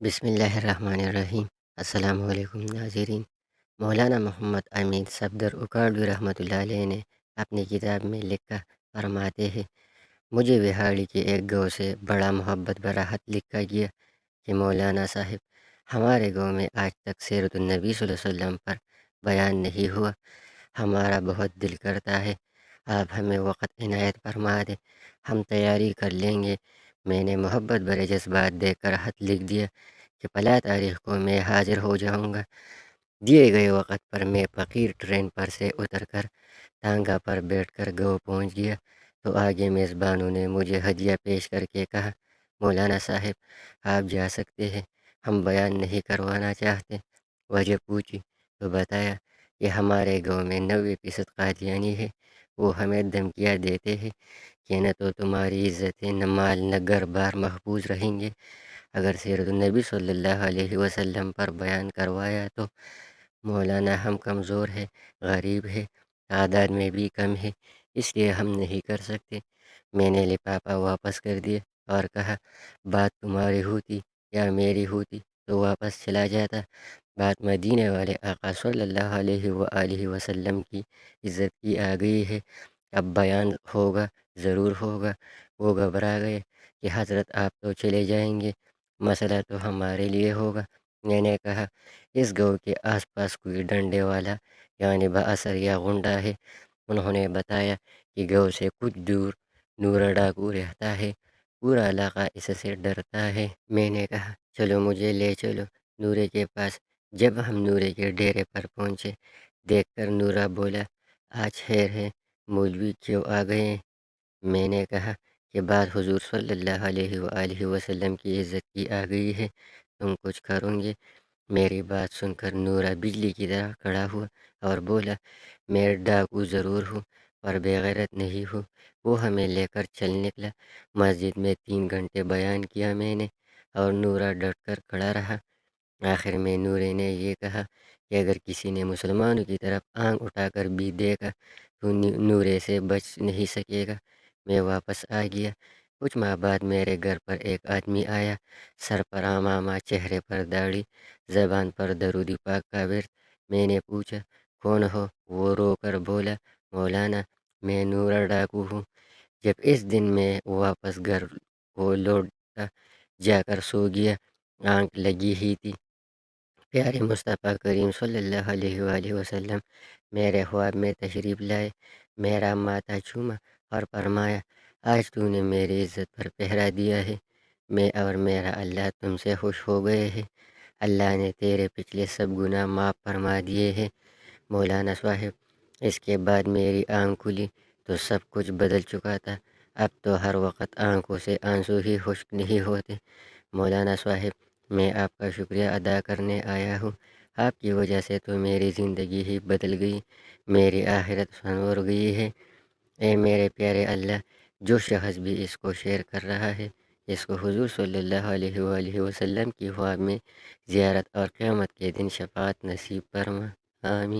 بسم اللہ الرحمن الرحیم۔ السلام علیکم ناظرین۔ مولانا محمد امین صفدر اکاڑوی رحمۃ اللہ علیہ نے اپنی کتاب میں لکھا فرماتے ہیں، مجھے وہاڑی کے ایک گاؤں سے بڑا محبت بھرا خط لکھا گیا کہ مولانا صاحب، ہمارے گاؤں میں آج تک سیرت النبی صلی اللہ علیہ وسلم پر بیان نہیں ہوا۔ ہمارا بہت دل کرتا ہے آپ ہمیں وقت عنایت فرما دیں، ہم تیاری کر لیں گے۔ میں نے محبت بھرے جذبات دیکھ کر خط لکھ دیا کہ فلاں تاریخ کو میں حاضر ہو جاؤں گا۔ دیے گئے وقت پر میں فقیر ٹرین پر سے اتر کر ٹانگا پر بیٹھ کر گاؤں پہنچ گیا تو آگے میزبانوں نے مجھے ہدیہ پیش کر کے کہا، مولانا صاحب آپ جا سکتے ہیں، ہم بیان نہیں کروانا چاہتے۔ وجہ پوچھی تو بتایا کہ ہمارے گاؤں میں 90% قادیانی ہے، وہ ہمیں دھمکیاں دیتے ہیں کہ نہ تو تمہاری عزتیں، نہ مال، نہ گھر بار محفوظ رہیں گے، اگر سیرت النبی صلی اللہ علیہ وسلم پر بیان کروایا تو۔ مولانا ہم کمزور ہے، غریب ہے، تعداد میں بھی کم ہے، اس لیے ہم نہیں کر سکتے۔ میں نے لفافہ واپس کر دیا اور کہا، بات تمہاری ہوتی یا میری ہوتی تو واپس چلا جاتا، بات مدینے والے آقا صلی اللہ علیہ وآلہ وسلم کی عزت کی آ گئی ہے، اب بیان ہوگا، ضرور ہوگا۔ وہ گھبرا گئے کہ حضرت آپ تو چلے جائیں گے، مسئلہ تو ہمارے لیے ہوگا۔ میں نے کہا، اس گاؤں کے آس پاس کوئی ڈنڈے والا یعنی بااثر یا غنڈہ ہے؟ انہوں نے بتایا کہ گاؤں سے کچھ دور نورا ڈاکو رہتا ہے، پورا علاقہ اس سے ڈرتا ہے۔ میں نے کہا، چلو مجھے لے چلو نورے کے پاس۔ جب ہم نورے کے ڈیرے پر پہنچے، دیکھ کر نورا بولا، آج خیر ہے، مولوی کیوں آ گئے ہیں؟ میں نے کہا کہ بات حضور صلی اللہ علیہ وآلہ وسلم کی عزت کی آ گئی ہے، تم کچھ کرو گے؟ میری بات سن کر نورا بجلی کی طرح کھڑا ہوا اور بولا، میں ڈاکو ضرور ہوں پر بے غیرت نہیں ہوں۔ وہ ہمیں لے کر چل نکلا۔ مسجد میں 3 گھنٹے بیان کیا میں نے اور نورا ڈٹ کر کھڑا رہا۔ آخر میں نورے نے یہ کہا کہ اگر کسی نے مسلمانوں کی طرف آنکھ اٹھا کر بھی دیکھا تو نورے سے بچ نہیں سکے گا۔ میں واپس آ گیا۔ کچھ ماہ بعد میرے گھر پر ایک آدمی آیا، سر پر عمامہ، چہرے پر داڑھی، زبان پر درود پاک کا ورد۔ میں نے پوچھا، کون ہو؟ وہ رو کر بولا، مولانا میں نورا ڈاکو ہوں۔ جب اس دن میں واپس گھر کو لوٹا، جا کر سو گیا، آنکھ لگی ہی تھی۔ پیارے مصطفیٰ کریم صلی اللہ علیہ وآلہ وسلم میرے خواب میں تشریف لائے، میرا ماتھا چوما اور فرمایا، آج تو نے میری عزت پر پہرا دیا ہے، میں اور میرا اللہ تم سے خوش ہو گئے ہیں، اللہ نے تیرے پچھلے سب گناہ معاف فرما دیے ہیں۔ مولانا صاحب، اس کے بعد میری آنکھ کھلی تو سب کچھ بدل چکا تھا، اب تو ہر وقت آنکھوں سے آنسو ہی خشک نہیں ہوتے۔ مولانا صاحب، میں آپ کا شکریہ ادا کرنے آیا ہوں، آپ کی وجہ سے تو میری زندگی ہی بدل گئی، میری آخرت سنور گئی ہے۔ اے میرے پیارے اللہ، جو شخص بھی اس کو شیئر کر رہا ہے، اس کو حضور صلی اللہ علیہ وآلہ وسلم کی خواب میں زیارت اور قیامت کے دن شفاعت نصیب فرما، آمین۔